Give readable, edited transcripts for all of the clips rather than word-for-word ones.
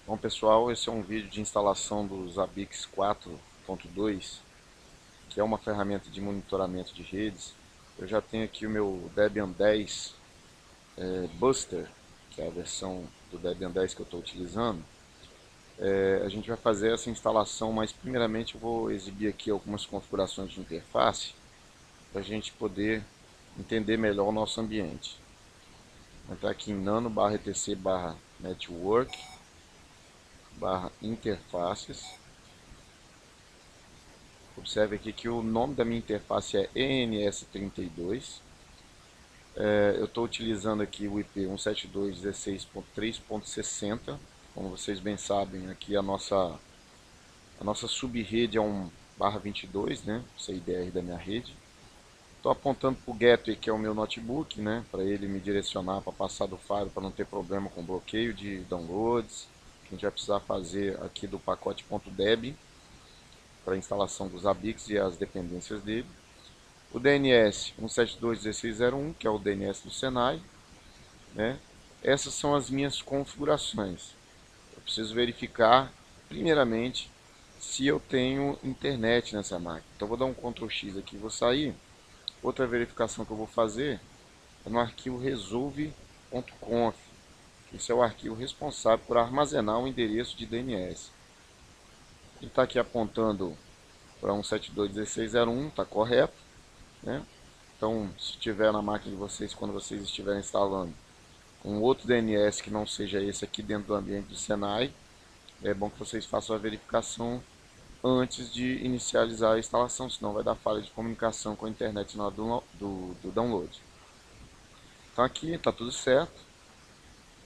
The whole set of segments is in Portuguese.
Bom pessoal, esse é um vídeo de instalação do Zabbix 4.2, que é uma ferramenta de monitoramento de redes. Eu já tenho aqui o meu Debian 10 Buster, que é a versão do Debian 10 que eu estou utilizando. A gente vai fazer essa instalação, mas primeiramente eu vou exibir aqui algumas configurações de interface para a gente poder entender melhor o nosso ambiente. Vou entrar aqui em nano/etc/network/interfaces. Observe aqui que o nome da minha interface é ENS32. Eu estou utilizando aqui o IP 172.16.3.60. Como vocês bem sabem, aqui a nossa sub-rede é um /22, né? CIDR da minha rede. Estou apontando para o gateway, que é o meu notebook, né? Para ele me direcionar para passar do file, para não ter problema com bloqueio de downloads. Que a gente vai precisar fazer aqui do pacote .deb para a instalação dos Zabbix e as dependências dele. O DNS 172.16.01, que é o DNS do Senai, né? Essas são as minhas configurações. Eu preciso verificar, primeiramente, se eu tenho internet nessa máquina. Então, vou dar um Ctrl X aqui e vou sair. Outra verificação que eu vou fazer é no arquivo resolve.conf. Esse é o arquivo responsável por armazenar o endereço de DNS. Ele está aqui apontando para 172.16.01, está correto, né? Então, se tiver na máquina de vocês, quando vocês estiverem instalando um outro DNS que não seja esse aqui dentro do ambiente do Senai, é bom que vocês façam a verificação antes de inicializar a instalação, senão vai dar falha de comunicação com a internet na hora do download. Então aqui está tudo certo.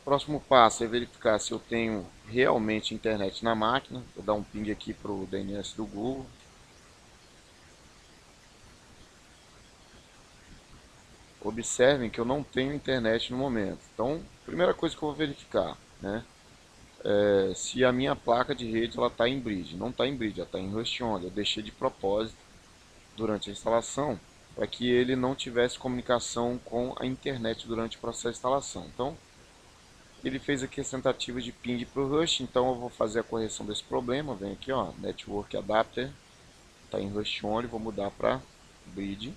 O próximo passo é verificar se eu tenho realmente internet na máquina. Vou dar um ping aqui para o DNS do Google. Observem que eu não tenho internet no momento. Então, primeira coisa que eu vou verificar, né, se a minha placa de rede está em bridge. Não está em bridge, ela está em rust only. Eu deixei de propósito durante a instalação para que ele não tivesse comunicação com a internet durante o processo de instalação. Então, ele fez aqui as tentativas de ping para o Rust, então eu vou fazer a correção desse problema. Vem aqui, ó, Network Adapter, está em Rust only, vou mudar para Bridge.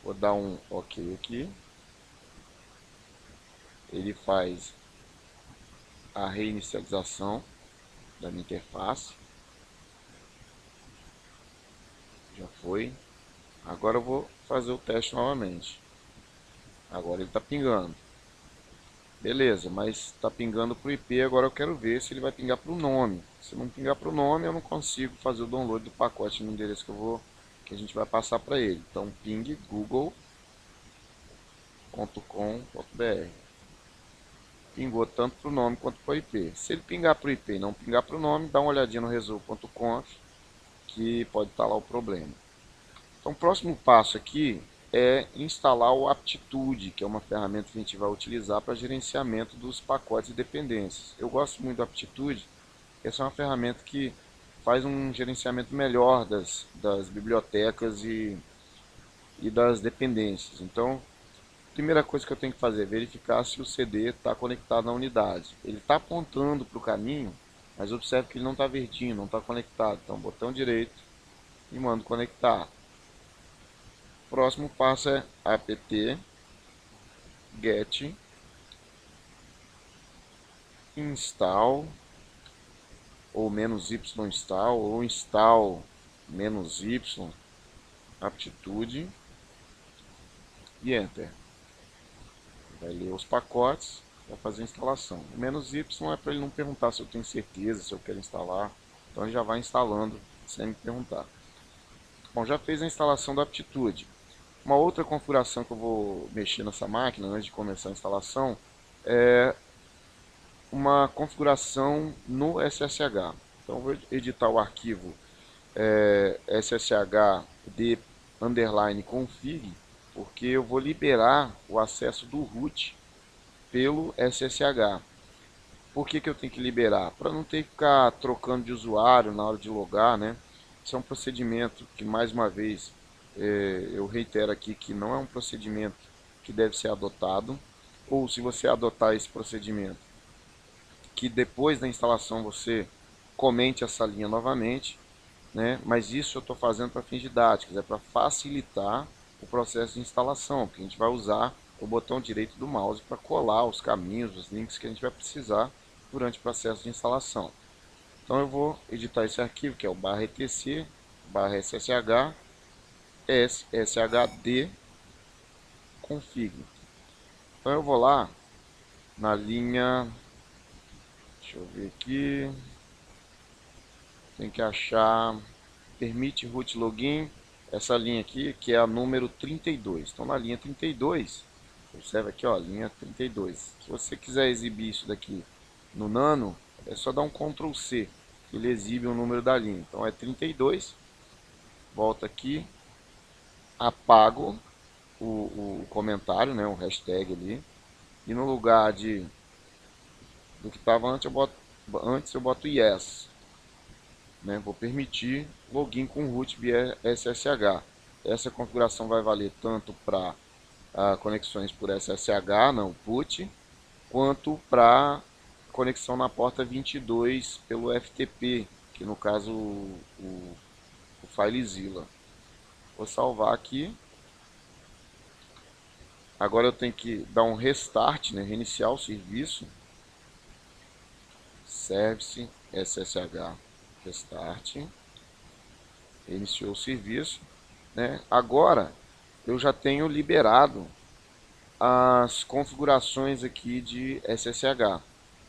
Vou dar um OK aqui. Ele faz a reinicialização da minha interface. Já foi. Agora eu vou fazer o teste novamente. Agora ele está pingando. Beleza, mas está pingando para o IP, agora eu quero ver se ele vai pingar para o nome. Se não pingar para o nome, eu não consigo fazer o download do pacote no endereço que a gente vai passar para ele. Então, ping google.com.br. Pingou tanto para o nome quanto para o IP. Se ele pingar para o IP e não pingar para o nome, dá uma olhadinha no resolve.conf, que pode estar lá o problema. Então, o próximo passo aqui é instalar o Aptitude, que é uma ferramenta que a gente vai utilizar para gerenciamento dos pacotes e dependências. Eu gosto muito do Aptitude, essa é uma ferramenta que faz um gerenciamento melhor das bibliotecas e das dependências. Então, a primeira coisa que eu tenho que fazer é verificar se o CD está conectado na unidade. Ele está apontando para o caminho, mas observe que ele não está verdinho, não está conectado. Então, botão direito e mando conectar. O próximo passo é apt get install ou -y install ou install -y aptitude e enter. Vai ler os pacotes, vai fazer a instalação. O -y é para ele não perguntar se eu tenho certeza, se eu quero instalar. Então ele já vai instalando sem me perguntar. Bom, já fez a instalação da aptitude. Uma outra configuração que eu vou mexer nessa máquina antes de começar a instalação é uma configuração no SSH. Então eu vou editar o arquivo sshd_config, porque eu vou liberar o acesso do root pelo SSH. Por que eu tenho que liberar? Para não ter que ficar trocando de usuário na hora de logar, né? Isso é um procedimento que, mais uma vez, eu reitero aqui que não é um procedimento que deve ser adotado. ou se você adotar esse procedimento, que depois da instalação você comente essa linha novamente, né? Mas isso eu estou fazendo para fins didáticos, é para facilitar o processo de instalação, porque a gente vai usar o botão direito do mouse para colar os caminhos, os links que a gente vai precisar durante o processo de instalação. Então eu vou editar esse arquivo, que é o /etc, /ssh, shd config. Então eu vou lá na linha, deixa eu ver aqui, tem que achar permite root login, essa linha aqui que é a número 32. Então na linha 32, observa aqui, ó, linha 32. Se você quiser exibir isso daqui no Nano, é só dar um Ctrl C, que ele exibe o número da linha. Então é 32, volta aqui, apago o comentário, né, o hashtag ali, e no lugar do que estava antes eu boto yes, né, vou permitir login com root via SSH. Essa configuração vai valer tanto para conexões por SSH, não put, quanto para conexão na porta 22 pelo FTP, que no caso o FileZilla. Vou salvar aqui. Agora eu tenho que dar um restart, né, reiniciar o serviço. Service SSH restart. Iniciou o serviço, né? Agora eu já tenho liberado as configurações aqui de SSH.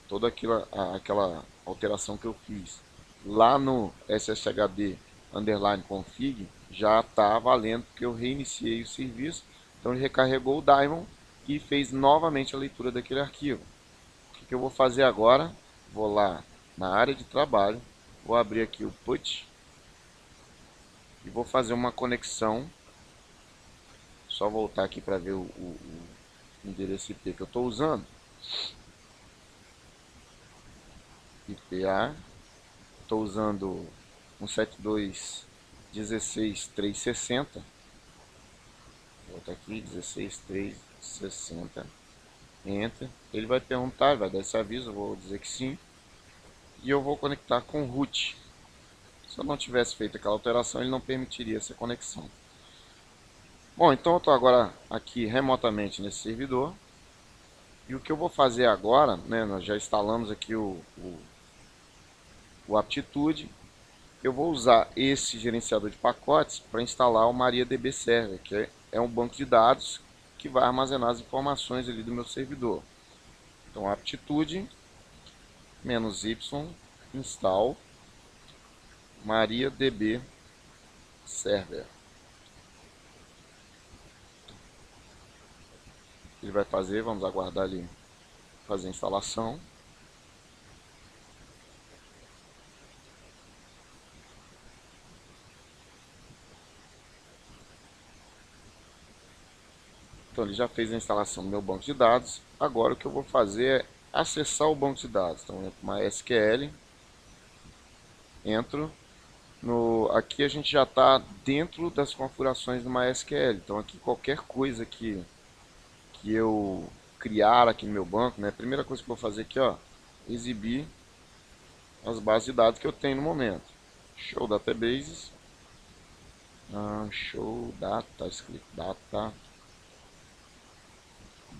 Toda aquela alteração que eu fiz lá no sshd underline config já está valendo, porque eu reiniciei o serviço. Então ele recarregou o daemon e fez novamente a leitura daquele arquivo. O que eu vou fazer agora? Vou lá na área de trabalho, vou abrir aqui o put e vou fazer uma conexão. Só voltar aqui para ver o endereço IP que eu estou usando. IPA, estou usando 172.16.360. Vou botar aqui 16.360. Enter. Ele vai perguntar, vai dar esse aviso, eu vou dizer que sim. E eu vou conectar com o root. Se eu não tivesse feito aquela alteração, ele não permitiria essa conexão. Bom, então eu estou agora aqui remotamente nesse servidor. E o que eu vou fazer agora, né, nós já instalamos aqui o Aptitude. Eu vou usar esse gerenciador de pacotes para instalar o MariaDB Server, que é um banco de dados que vai armazenar as informações ali do meu servidor. Então, Aptitude -y install MariaDB Server. Ele vai fazer, vamos aguardar ele fazer a instalação. Então ele já fez a instalação do meu banco de dados. Agora o que eu vou fazer é acessar o banco de dados. Então eu entro no MySQL, entro aqui a gente já está dentro das configurações do MySQL. Então aqui qualquer coisa que eu criar aqui no meu banco, né? A primeira coisa que eu vou fazer aqui, ó, exibir as bases de dados que eu tenho no momento. Show databases, show data, escrito data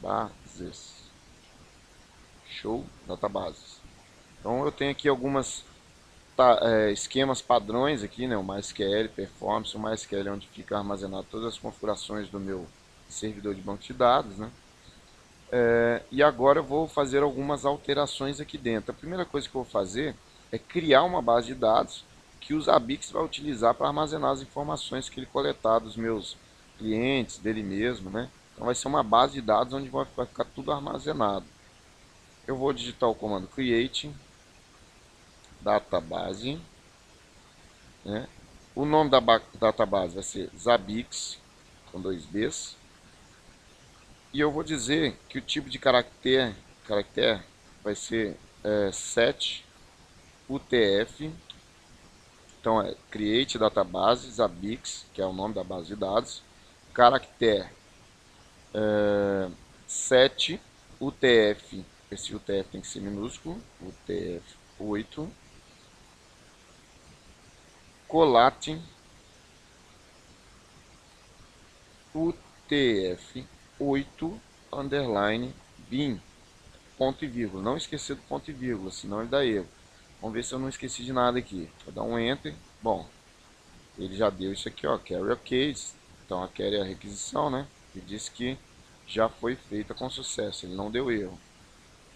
bases, show databases. Então eu tenho aqui algumas esquemas padrões aqui, né? O MySQL Performance, o MySQL é onde fica armazenado todas as configurações do meu servidor de banco de dados, né? E agora eu vou fazer algumas alterações aqui dentro. A primeira coisa que eu vou fazer é criar uma base de dados que o Zabbix vai utilizar para armazenar as informações que ele coletar dos meus clientes, dele mesmo, né? Então vai ser uma base de dados onde vai ficar tudo armazenado. Eu vou digitar o comando create database, né? O nome da database vai ser Zabbix, com 2 Bs. E eu vou dizer que o tipo de caractere vai ser set UTF. Então é create database Zabbix, que é o nome da base de dados. Caractere set UTF, esse UTF tem que ser minúsculo, UTF-8, colate UTF-8 underline bin, ponto e vírgula. Não esquecer do ponto e vírgula, senão ele dá erro. Vamos ver se eu não esqueci de nada aqui. Vou dar um Enter. Bom, ele já deu isso aqui, ó, carrier case. Então a carry é a requisição, né? E disse que já foi feita com sucesso, ele não deu erro.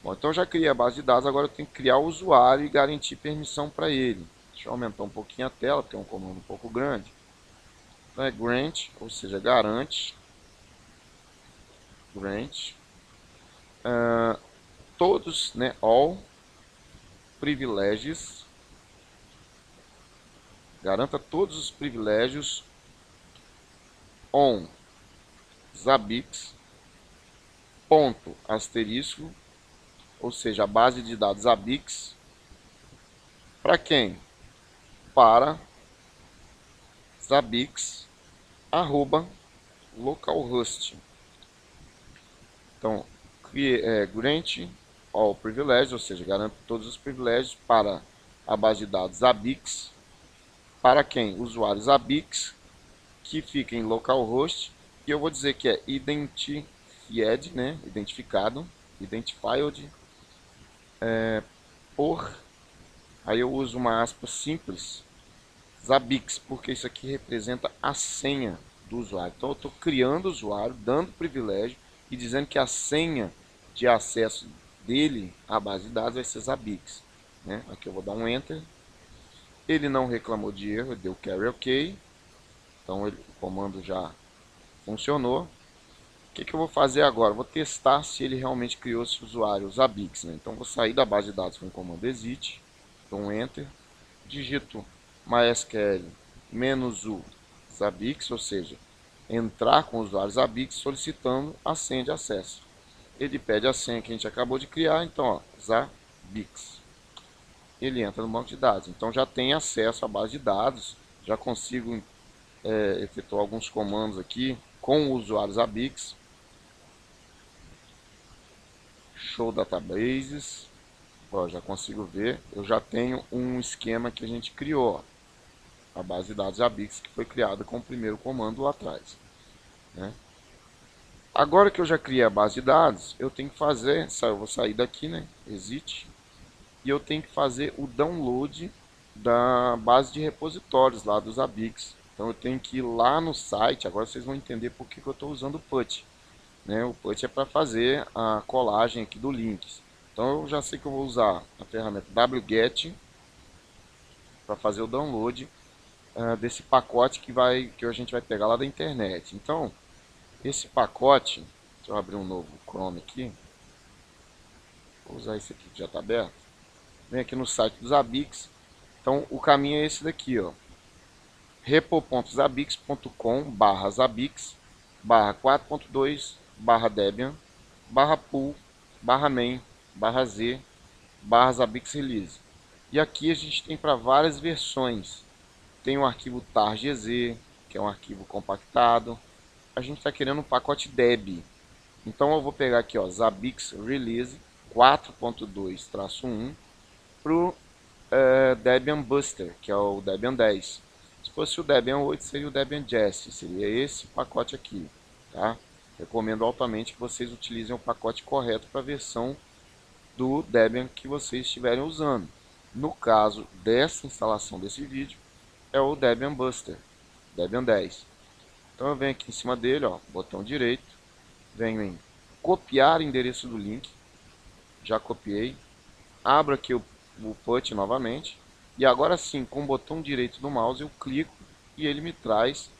Bom, então eu já criei a base de dados, agora eu tenho que criar o usuário e garantir permissão para ele. Deixa eu aumentar um pouquinho a tela, porque é um comando um pouco grande. Então é grant, ou seja, garante. Grant. Todos, né, all privilégios. Garanta todos os privilégios on Zabbix, ponto, asterisco, ou seja, a base de dados Zabbix, para quem? Para Zabbix, arroba, localhost. Então, grant all privilégios, ou seja, garanta todos os privilégios para a base de dados Zabbix, para quem? Usuário Zabbix, que fica em localhost, e eu vou dizer que é identified, né? Identificado, identified, por, aí eu uso uma aspa simples, Zabbix, porque isso aqui representa a senha do usuário. Então eu estou criando o usuário, dando privilégio e dizendo que a senha de acesso dele à base de dados vai ser Zabbix, né? Aqui eu vou dar um Enter. Ele não reclamou de erro, deu carry OK. Então o comando já funcionou. O que eu vou fazer agora? Vou testar se ele realmente criou esse usuário Zabbix, né? Então vou sair da base de dados com o comando exit, dou um Enter, digito MySQL -u Zabbix, ou seja, entrar com o usuário Zabbix solicitando a senha de acesso. Ele pede a senha que a gente acabou de criar, então ó, Zabbix. Ele entra no banco de dados, então já tem acesso à base de dados, já consigo efetuar alguns comandos aqui com o usuário Zabbix. Show databases, ó, já consigo ver, eu já tenho um esquema que a gente criou, ó, a base de dados Zabbix que foi criada com o primeiro comando lá atrás, né? Agora que eu já criei a base de dados, eu tenho que fazer, eu vou sair daqui, né, exit, e eu tenho que fazer o download da base de repositórios lá do Zabbix. Então eu tenho que ir lá no site, agora vocês vão entender por que eu estou usando o put, né? O put é para fazer a colagem aqui do links. Então eu já sei que eu vou usar a ferramenta wget para fazer o download desse pacote que a gente vai pegar lá da internet. Então esse pacote, deixa eu abrir um novo Chrome aqui, vou usar esse aqui que já está aberto. Vem aqui no site do Zabbix. Então o caminho é esse daqui, ó, repo.zabbix.com/zabbix/4.2/debian/pool/main/z/zabbix release. E aqui a gente tem para várias versões. Tem o arquivo tar.gz, que é um arquivo compactado. A gente está querendo um pacote deb. Então eu vou pegar aqui, ó, Zabbix Release 4.2-1 para o Debian Buster, que é o Debian 10. Se fosse o Debian 8, seria o Debian Jest, seria esse pacote aqui, tá? Recomendo altamente que vocês utilizem o pacote correto para a versão do Debian que vocês estiverem usando. No caso dessa instalação desse vídeo, é o Debian Buster, Debian 10. Então eu venho aqui em cima dele, ó, botão direito, venho em copiar endereço do link, já copiei, abro aqui o put novamente, e agora sim, com o botão direito do mouse eu clico e ele me traz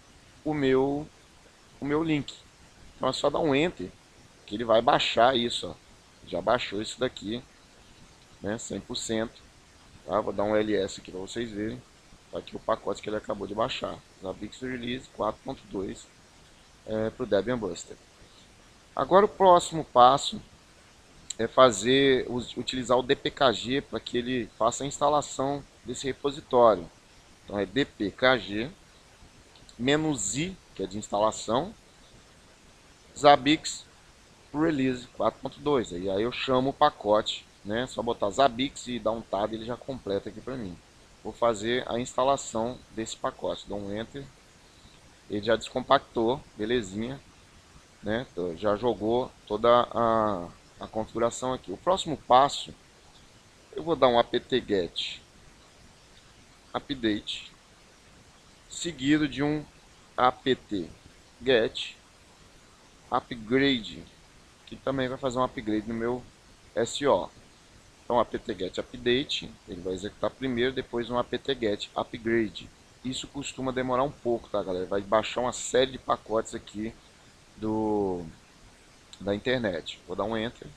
o meu link. Então é só dar um Enter que ele vai baixar isso, ó. Já baixou isso daqui, né, 100%, tá? Vou dar um ls aqui para vocês verem. Tá aqui o pacote que ele acabou de baixar, Zabbix Release 4.2 para o Debian Buster. Agora o próximo passo é utilizar o dpkg para que ele faça a instalação desse repositório. Então é dpkg -i, que é de instalação, Zabbix pro release 4.2. E aí eu chamo o pacote, né? Só botar Zabbix e dar um tab, ele já completa aqui para mim. Vou fazer a instalação desse pacote. Dou um enter. Ele já descompactou, belezinha, né? Já jogou toda a configuração aqui. O próximo passo, eu vou dar um apt-get update, seguido de um apt-get upgrade, que também vai fazer um upgrade no meu SO. Então, apt-get update, ele vai executar primeiro, depois um apt-get upgrade. Isso costuma demorar um pouco, tá, galera? Vai baixar uma série de pacotes aqui da internet. Vou dar um enter.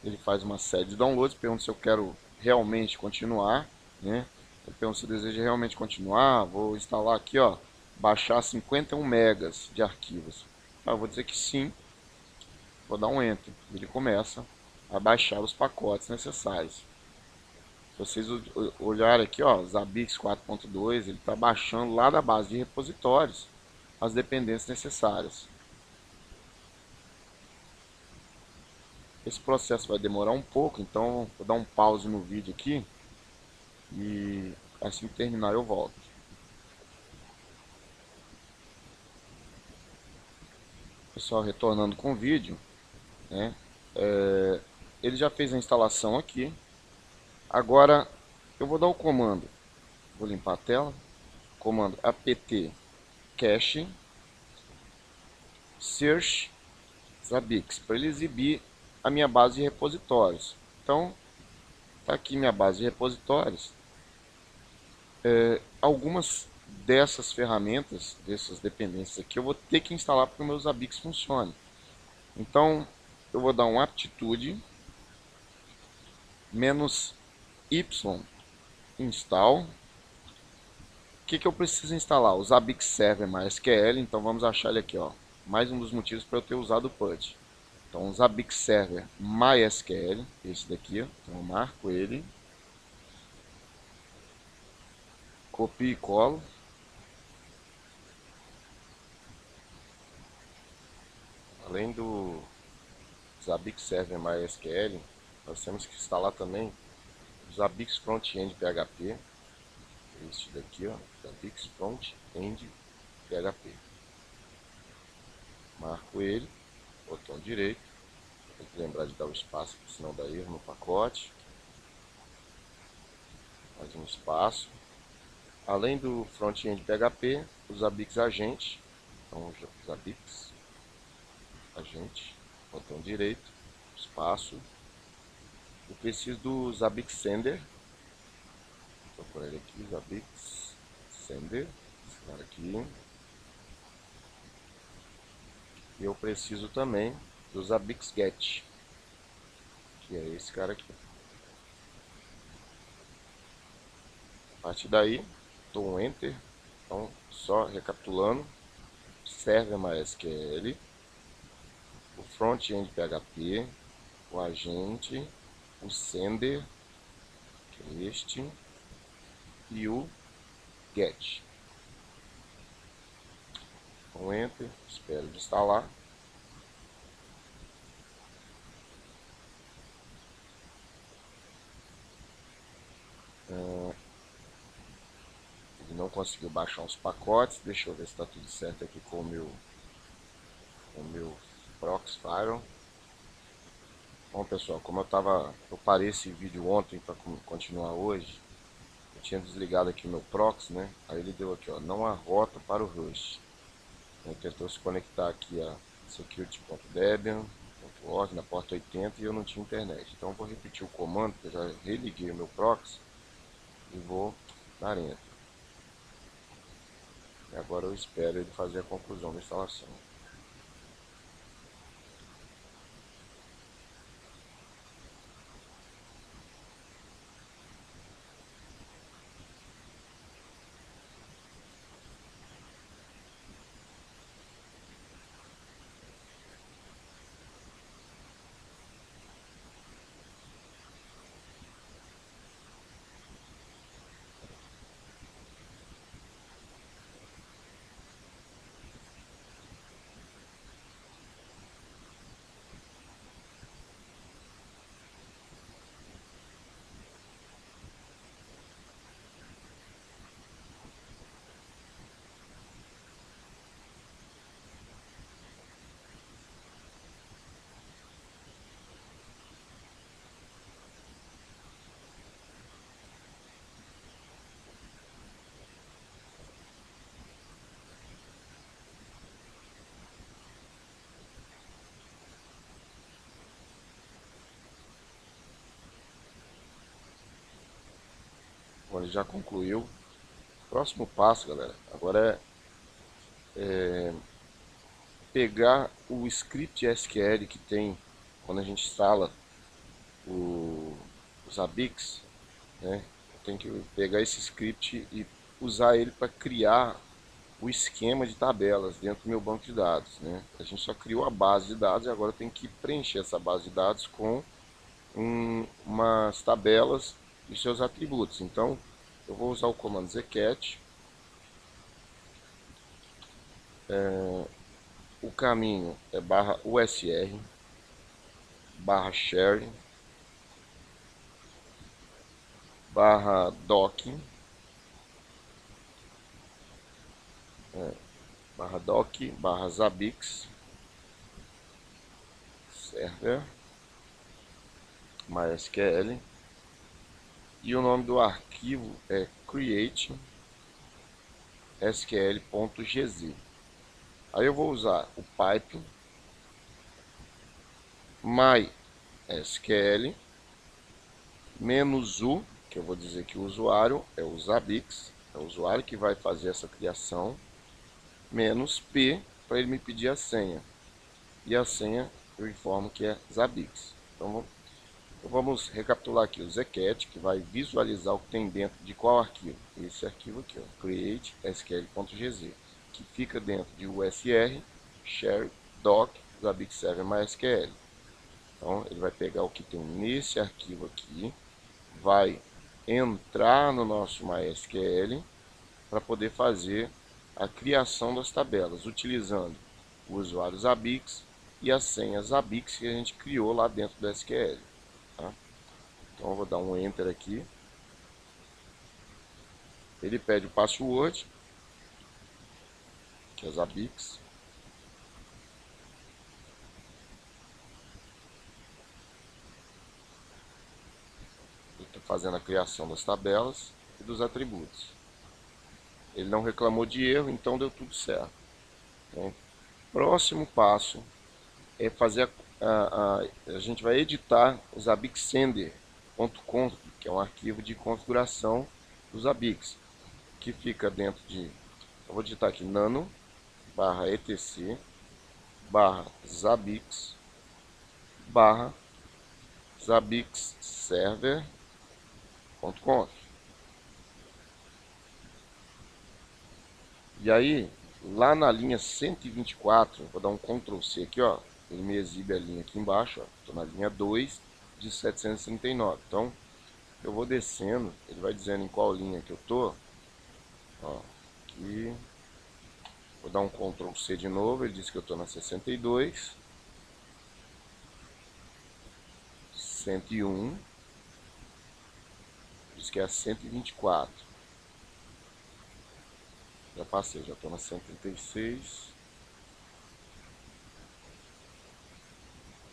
Ele faz uma série de downloads, pergunta se eu quero realmente continuar, né? Eu pergunto se eu desejo realmente continuar. Vou instalar aqui, ó, baixar 51 megas de arquivos. Eu vou dizer que sim. Vou dar um enter. Ele começa a baixar os pacotes necessários. Se vocês olharem aqui, ó, Zabbix 4.2, ele está baixando lá da base de repositórios as dependências necessárias. Esse processo vai demorar um pouco, então vou dar um pause no vídeo aqui e assim que terminar eu volto. Pessoal, retornando com o vídeo, né? Ele já fez a instalação aqui. Agora eu vou dar o comando, vou limpar a tela, comando apt cache search Zabbix, para ele exibir a minha base de repositórios. Então, tá aqui minha base de repositórios. Algumas dessas ferramentas, dessas dependências aqui, eu vou ter que instalar para que o meu Zabbix funcione. Então, eu vou dar um aptitude -y install. O que eu preciso instalar? O Zabbix Server MySQL. Então vamos achar ele aqui, ó. Mais um dos motivos para eu ter usado o PUT. Então o Zabbix Server MySQL, esse daqui, ó. Então eu marco ele, copio e colo. Além do Zabbix Server MySQL, nós temos que instalar também o Zabbix Frontend PHP. Este daqui, ó, Zabbix Frontend PHP. Marco ele, botão direito. Tem que lembrar de dar o espaço, senão dá erro no pacote. Mais um espaço. Além do Frontend PHP, o Zabbix Agente. Então, Zabbix Agente, botão direito, espaço. Eu preciso do Zabbix Sender. Vou procurar ele aqui, Zabbix Sender. Esse cara aqui. E eu preciso também do Zabbix Get, que é esse cara aqui. A partir daí, dou um Enter. Então, só recapitulando: Server MySQL, o Frontend PHP, o Agente, o Sender, que é este, e o Get. Um Enter, espero de instalar. Ele não conseguiu baixar os pacotes. Deixa eu ver se está tudo certo aqui com o meu Proxy Firewall. Bom, pessoal, como eu parei esse vídeo ontem para continuar hoje. Eu tinha desligado aqui o meu proxy, né? Aí ele deu aqui, ó, não há rota para o host. Ele tentou se conectar aqui a security.debian.org na porta 80 e eu não tinha internet. Então eu vou repetir o comando, que eu já religuei o meu proxy e vou dar enter. E agora eu espero ele fazer a conclusão da instalação. Então ele já concluiu. Próximo passo, galera, agora é pegar o script SQL que tem quando a gente instala os Zabbix, né? Tem que pegar esse script e usar ele para criar o esquema de tabelas dentro do meu banco de dados, né? A gente só criou a base de dados e agora tem que preencher essa base de dados com umas tabelas e seus atributos. Então, eu vou usar o comando zcat. O caminho é /usr /share /doc /zabbix server MySQL, e o nome do arquivo é create sql.gz. Aí eu vou usar o pipe MySQL -u, que eu vou dizer que o usuário é o Zabbix, é o usuário que vai fazer essa criação, -p, para ele me pedir a senha. E a senha eu informo que é Zabbix. Então vamos recapitular aqui o zcat, que vai visualizar o que tem dentro de qual arquivo? Esse arquivo aqui, ó, create sql.gz, que fica dentro de usr, share, doc, Zabbix server MySQL. Então ele vai pegar o que tem nesse arquivo aqui, vai entrar no nosso MySQL para poder fazer a criação das tabelas, utilizando o usuário Zabbix e a senha Zabbix que a gente criou lá dentro do SQL. Tá? Então eu vou dar um Enter aqui. Ele pede o password, que é Zabbix. Ele está fazendo a criação das tabelas e dos atributos. Ele não reclamou de erro, então deu tudo certo. Então, próximo passo é fazer a gente vai editar o zabbixsender.conf, que é um arquivo de configuração do Zabbix, que fica dentro de, eu vou digitar aqui nano /etc /zabbix /zabbixserver.conf. E aí, lá na linha 124, vou dar um Ctrl C aqui, ó, ele me exibe a linha aqui embaixo, estou na linha 2 de 739. Então, eu vou descendo, ele vai dizendo em qual linha que eu tô. Ó, aqui, vou dar um Ctrl C de novo, ele diz que eu estou na 62, 101, diz que é a 124. Já passei, já estou na 136.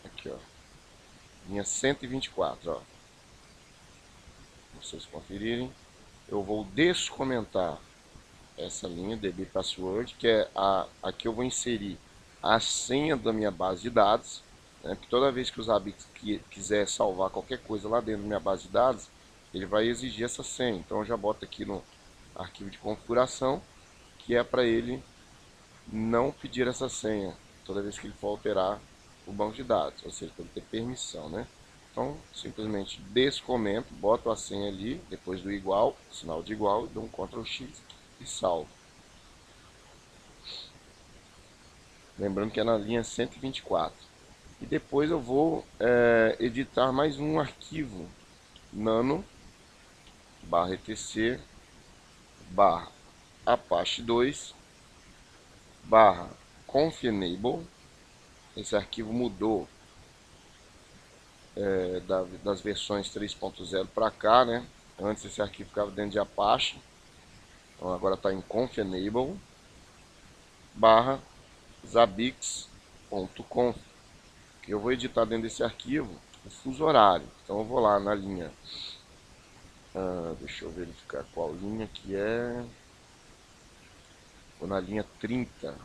Aqui, ó. Linha 124, ó. Pra vocês conferirem. Eu vou descomentar essa linha, DB Password, que é aqui eu vou inserir a senha da minha base de dados, né? Porque toda vez que o Zabbix quiser salvar qualquer coisa lá dentro da minha base de dados, ele vai exigir essa senha. Então eu já boto aqui no arquivo de configuração, que é para ele não pedir essa senha toda vez que ele for alterar o banco de dados, ou seja, para ele ter permissão, né? Então, simplesmente descomento, boto a senha ali, depois do igual, sinal de igual, dou um Ctrl X e salvo. Lembrando que é na linha 124. E depois eu vou editar mais um arquivo, nano /etc /apache 2 /conf-enable. Esse arquivo mudou das versões 3.0 para cá, né? Antes esse arquivo ficava dentro de Apache, então agora está em conf-enable /zabbix.conf, que eu vou editar dentro desse arquivo o fuso horário. Então eu vou lá na linha, deixa eu verificar qual linha que é, vou na linha 30,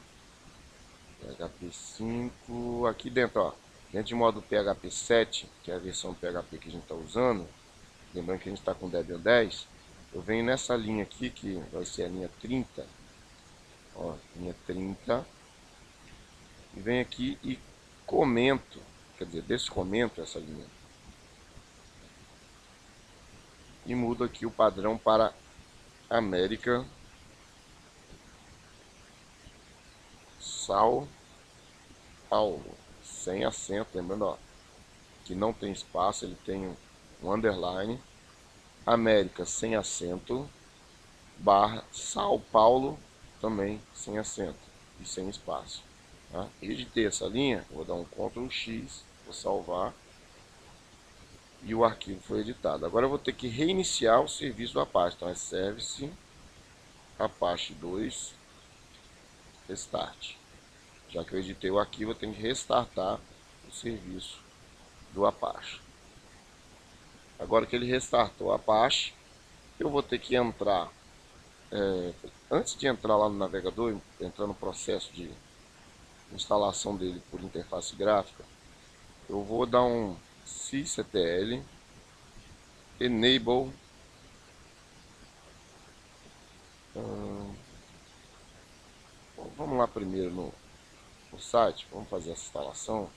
PHP 5, aqui dentro, ó, dentro de modo PHP 7, que é a versão do PHP que a gente está usando, lembrando que a gente está com Debian 10, eu venho nessa linha aqui, que vai ser a linha 30, ó, linha 30, e venho aqui e comento, quer dizer, descomento essa linha. E mudo aqui o padrão para América, São Paulo, sem acento, lembrando, ó, que não tem espaço, ele tem um underline, América sem acento, barra São Paulo, também sem acento e sem espaço. Tá? Editei essa linha, vou dar um Ctrl X, vou salvar, e o arquivo foi editado. Agora eu vou ter que reiniciar o serviço do Apache, então é Service Apache 2 Restart. Já que eu editei o arquivo, eu tenho que restartar o serviço do Apache. Agora que ele restartou o Apache, eu vou ter que entrar, antes de entrar lá no navegador, entrar no processo de instalação dele por interface gráfica, eu vou dar um sysctl enable vamos lá primeiro no site, vamos fazer essa instalação,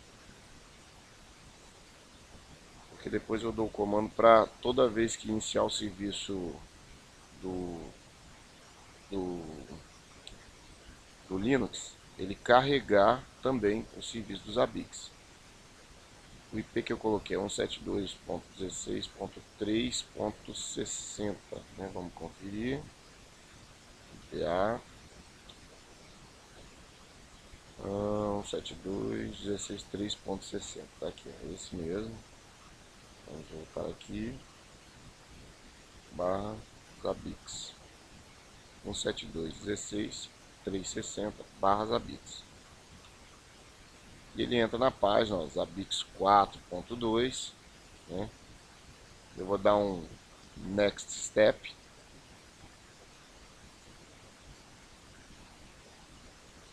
porque depois eu dou o comando para toda vez que iniciar o serviço do, do, do Linux, ele carregar também o serviço dos Zabbix. O IP que eu coloquei é 172.16.3.60, né? Vamos conferir. IPA 172.16.3.60, tá aqui, é esse mesmo. Vamos voltar aqui, barra Zabbix 172.16.360 barra Zabbix. E ele entra na página, ó, Zabbix 4.2, né? Eu vou dar um Next Step.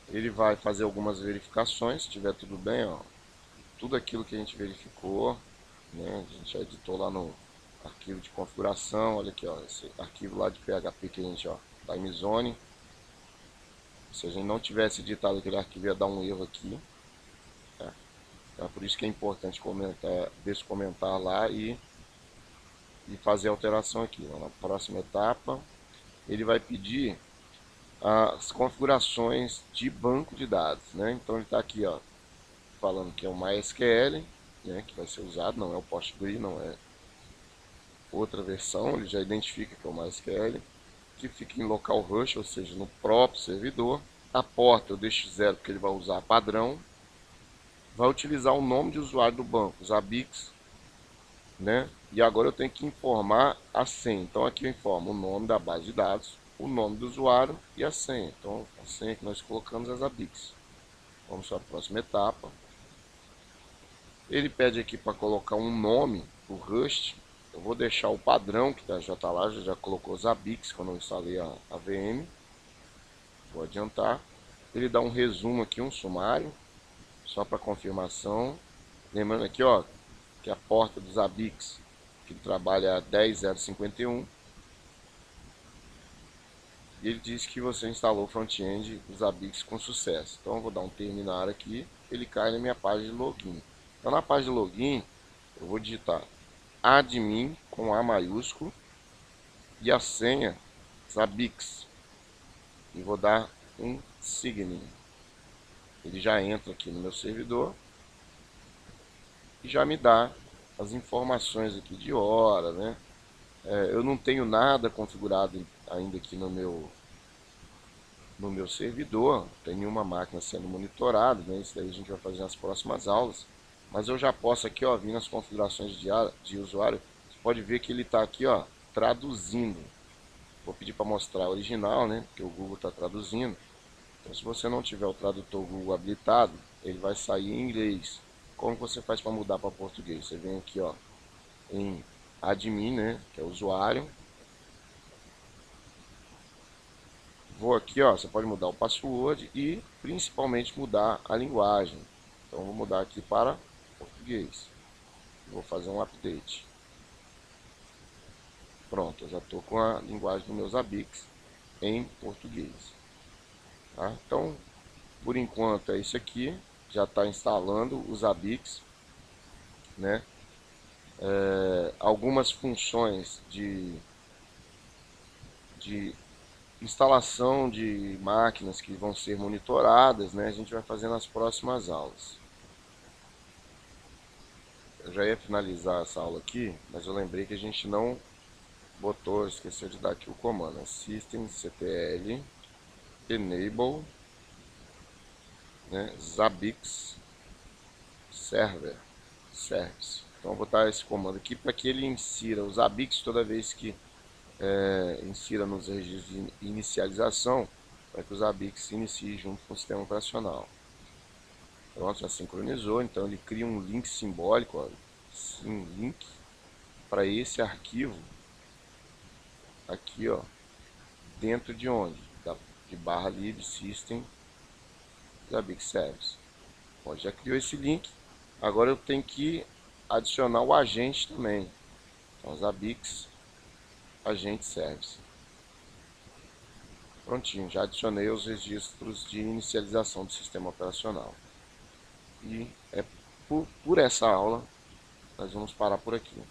Ele vai fazer algumas verificações, se tiver tudo bem, ó, tudo aquilo que a gente verificou, né? A gente já editou lá no arquivo de configuração, olha aqui, ó, esse arquivo lá de PHP que a gente, ó, timezone. Se a gente não tivesse editado aquele arquivo, ia dar um erro aqui. Tá? Então é por isso que é importante comentar, descomentar lá e fazer a alteração aqui. Na próxima etapa, ele vai pedir as configurações de banco de dados, né? Então ele está aqui, ó, falando que é o MySQL, né, que vai ser usado, não é o PostgreSQL, não é outra versão, ele já identifica que é o MySQL, que fica em localhost, ou seja, no próprio servidor. A porta eu deixo 0 porque ele vai usar padrão. Vai utilizar o nome de usuário do banco, Zabbix, né? E agora eu tenho que informar a senha. Então aqui eu informo o nome da base de dados, o nome do usuário e a senha. Então a senha que nós colocamos é Zabbix. Vamos para a próxima etapa. Ele pede aqui para colocar um nome para o Rust. Eu vou deixar o padrão que já está lá, já colocou Zabbix quando eu instalei a VM. Vou adiantar. Ele dá um resumo aqui, um sumário, só para confirmação. Lembrando aqui, ó, que a porta do Zabbix, que trabalha 10051. E ele diz que você instalou o front-end do Zabbix com sucesso. Então eu vou dar um terminar aqui, ele cai na minha página de login. Então na página de login, eu vou digitar admin com A maiúsculo e a senha Zabbix. E vou dar um sign. Ele já entra aqui no meu servidor e já me dá as informações aqui de hora, né? Eu não tenho nada configurado ainda aqui no meu servidor, tem nenhuma máquina sendo monitorada, né? Isso daí a gente vai fazer nas próximas aulas. Mas eu já posso aqui, ó, vir nas configurações de usuário, você pode ver que ele está aqui, ó, traduzindo. Vou pedir para mostrar a original, né? Porque o Google está traduzindo. Então, se você não tiver o tradutor Google habilitado, ele vai sair em inglês. Como você faz para mudar para português? Você vem aqui, ó, em admin, né? Que é o usuário. Vou aqui, ó, você pode mudar o password e principalmente mudar a linguagem. Então, vou mudar aqui para português. Vou fazer um update. Pronto, eu já estou com a linguagem dos meus Zabbix em português. Tá? Então, por enquanto é isso aqui. Já está instalando os Zabbix, né? Algumas funções de instalação de máquinas que vão ser monitoradas, né? A gente vai fazer nas próximas aulas. Eu já ia finalizar essa aula aqui, mas eu lembrei que a gente não botou, esqueceu de dar aqui o comando, systemctl enable, né, Zabbix server service. Então eu vou botar esse comando aqui para que ele insira os Zabbix toda vez que insira nos registros de inicialização, para que os Zabbix se iniciem junto com o sistema operacional. Pronto, já sincronizou, então ele cria um link simbólico, ó, um link para esse arquivo aqui, ó, dentro de onde? De barra lib system Zabbix service. Bom, já criou esse link, agora eu tenho que adicionar o agente também. Então, Zabbix agente service. Prontinho, já adicionei os registros de inicialização do sistema operacional. E por essa aula nós vamos parar por aqui.